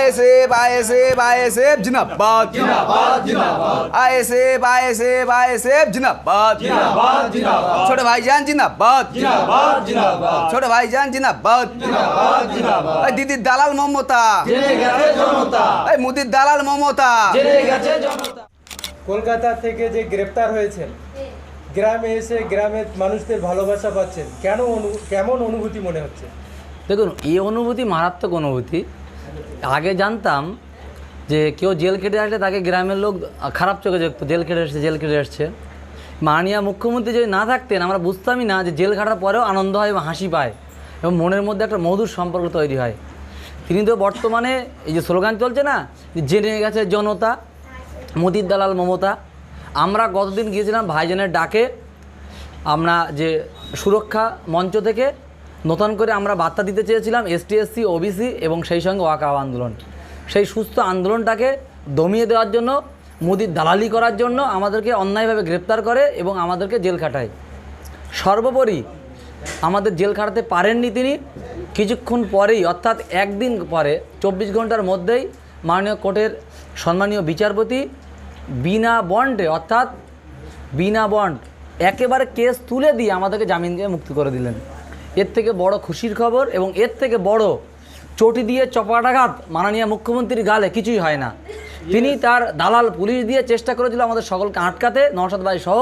ISF जिंदाबाद ISF जिंदाबाद छोटे भाईजान जिंदाबाद छोटे भाईजान जिंदाबाद दीदी दालाल ममता মোদির দালাল মমতা। কলকাতা থেকে যে গ্রেপ্তার হয়েছেন, গ্রামে এসে গ্রামের মানুষদের ভালোবাসা পাচ্ছেন, কেমন অনুভূতি মনে হচ্ছে? দেখুন, এই অনুভূতি মারাত্মক অনুভূতি। আগে জানতাম যে কেউ জেল কেটে আসলে তাকে গ্রামের লোক খারাপ চোখে দেখতো, জেল কেটে আসছে। মাননীয় মুখ্যমন্ত্রী যদি না থাকতেন আমরা বুঝতামই না যে জেল খাটার পরেও আনন্দ হয় এবং হাসি পায় এবং মনের মধ্যে একটা মধুর সম্পর্ক তৈরি হয়। তিনি তো বর্তমানে এই যে স্লোগান চলছে না, জেনে গেছে জনতা, মোদির দালাল মমতা। আমরা গতদিন গিয়েছিলাম ভাইজানের ডাকে, আমরা যে সুরক্ষা মঞ্চ থেকে নতুন করে আমরা বার্তা দিতে চেয়েছিলাম এসটি এসসি ওবিসি এবং সেই সঙ্গে ওয়াকাফ আন্দোলন, সেই সুস্থ আন্দোলনটাকে দমিয়ে দেওয়ার জন্য, মোদির দালালি করার জন্য আমাদেরকে অন্যায়ভাবে গ্রেপ্তার করে এবং আমাদেরকে জেল খাটায়। সর্বোপরি আমাদের জেল খাটাতে পারেননি তিনি। কিছুক্ষণ পরেই অর্থাৎ একদিন পরে 24 ঘন্টার মধ্যেই মাননীয় কোর্টের সম্মানীয় বিচারপতি বিনা বন্ডে অর্থাৎ বিনা বন্ড একেবারে কেস তুলে দিয়ে আমাদেরকে জামিন দিয়ে মুক্তি করে দিলেন। এর থেকে বড় খুশির খবর এবং এর থেকে বড় চটি দিয়ে চপাটাঘাত মাননীয় মুখ্যমন্ত্রীর গালে কিছুই হয় না। তিনি তার দালাল পুলিশ দিয়ে চেষ্টা করেছিল আমাদের সকলকে আটকাতে, নওশাদ ভাই সহ,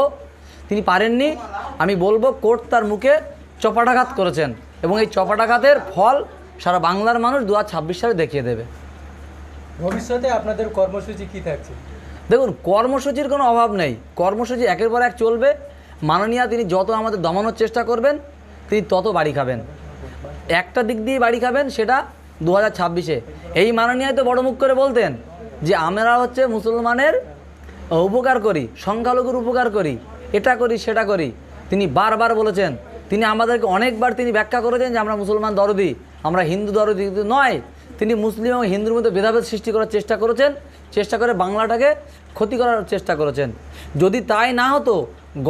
তিনি পারেননি। আমি বলবো কোর্ট তার মুখে চপাটাঘাত করেছেন এবং এই চপাটাঘাতের ফল সারা বাংলার মানুষ 2026 সালে দেখিয়ে দেবে। ভবিষ্যতে আপনাদের কর্মসূচি কী থাকছে? দেখুন, কর্মসূচির কোনো অভাব নেই, কর্মসূচি একের পর এক চলবে। মাননীয়া তিনি যত আমাদের দমানোর চেষ্টা করবেন তিনি তত বাড়ি খাবেন। একটা দিক দিয়ে বাড়ি খাবেন, সেটা 2026-এ। এই মাননীয়া তো বড় মুখ করে বলতেন যে আমরা হচ্ছে মুসলমানের উপকার করি, সংখ্যালঘুর উপকার করি, এটা করি সেটা করি। তিনি বারবার বলেছেন, তিনি আমাদেরকে অনেকবার তিনি ব্যাখ্যা করেছেন যে আমরা মুসলমান দরদি, আমরা হিন্দু দরদি। কিন্তু নয়, তিনি মুসলিম এবং হিন্দুর মধ্যে ভেদাভেদ সৃষ্টি করার চেষ্টা করেছেন, চেষ্টা করে বাংলাটাকে ক্ষতি করার চেষ্টা করেছেন। যদি তাই না হতো,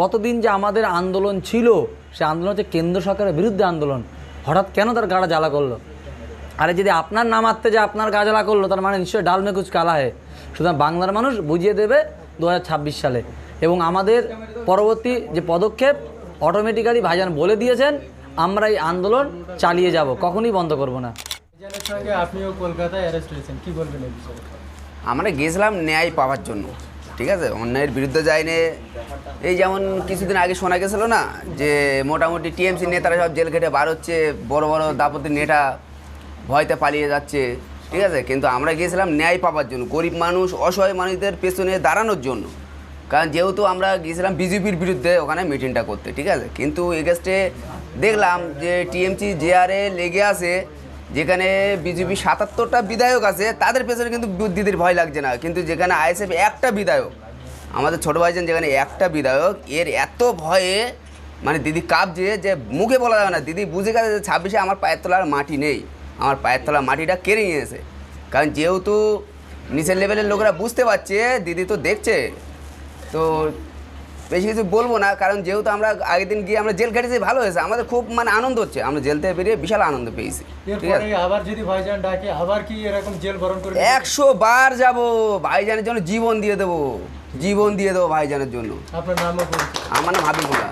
গতদিন যে আমাদের আন্দোলন ছিল, সে আন্দোলন হচ্ছে কেন্দ্র সরকারের বিরুদ্ধে আন্দোলন। হঠাৎ কেন তার গাড়া জ্বালা করলো? আরে যদি আপনার নাম আত্মে যে আপনার গা জ্বালা করলো, তার মানে নিশ্চয়ই ডাল মে কুচ কালা হয়। সুতরাং বাংলার মানুষ বুঝিয়ে দেবে 2026 সালে। এবং আমাদের পরবর্তী যে পদক্ষেপ অটোমেটিক্যালি ভাইজান বলে দিয়েছেন, আমরা এই আন্দোলন চালিয়ে যাব, কখনোই বন্ধ করব না। ভাইজানের সঙ্গে আপনিও কলকাতায় অ্যারেস্ট হয়েছেন, কী বলবেন এই বিষয়ে? আমরা গিয়েছিলাম ন্যায় পাওয়ার জন্য, ঠিক আছে, অন্যায়ের বিরুদ্ধে যায়নি। এই যেমন কিছুদিন আগে শোনা গেছিলো না যে মোটামুটি টিএমসি নেতারা সব জেল খেটে বার হচ্ছে, বড় বড় দাপতির নেতা ভয়তে পালিয়ে যাচ্ছে, ঠিক আছে। কিন্তু আমরা গিয়েছিলাম ন্যায় পাওয়ার জন্য, গরিব মানুষ অসহায় মানুষদের পেছনে দাঁড়ানোর জন্য। কারণ যেহেতু আমরা গিয়েছিলাম বিজেপির বিরুদ্ধে ওখানে মিটিংটা করতে, ঠিক আছে। কিন্তু এগেস্টে দেখলাম যে টিএমসি জেআরএ লেগে আছে, যেখানে বিজেপি 77টা বিধায়ক আছে, তাদের পেছনে কিন্তু দিদির ভয় লাগছে না। কিন্তু যেখানে আইএসএফ একটা বিধায়ক, আমাদের ছোটো ভাইজান যেখানে একটা বিধায়ক, এর এত ভয়ে মানে দিদি কাঁপছে যে মুখে বলা যাবে না। দিদি বুঝে গেছে যে 26-এ আমার পায়ের তলার মাটি নেই, আমার পায়ের তলার মাটিটা কেড়ে নিয়েছে। কারণ যেহেতু নিচের লেভেলের লোকেরা বুঝতে পারছে, দিদি তো দেখছে, তো বেশি কিছু বলবো না। কারণ যেহেতু আমরা আগের দিন গিয়ে আমরা জেল খেটেছি, ভালো হয়েছে, আমাদের খুব মানে আনন্দ হচ্ছে, আমরা জেল থেকে বেরিয়ে বিশাল আনন্দ পেয়েছি। ঠিক আছে, আবার যদি ভাইজান ডাকে, আবার কি এরকম জেল বরণ করে 100 বার যাবো, ভাইজানের জন্য জীবন দিয়ে দেবো, জীবন দিয়ে দেবো ভাইজানের জন্য। আপনার নামও বলছি। আমার নাম হাবিবুল্লাহ।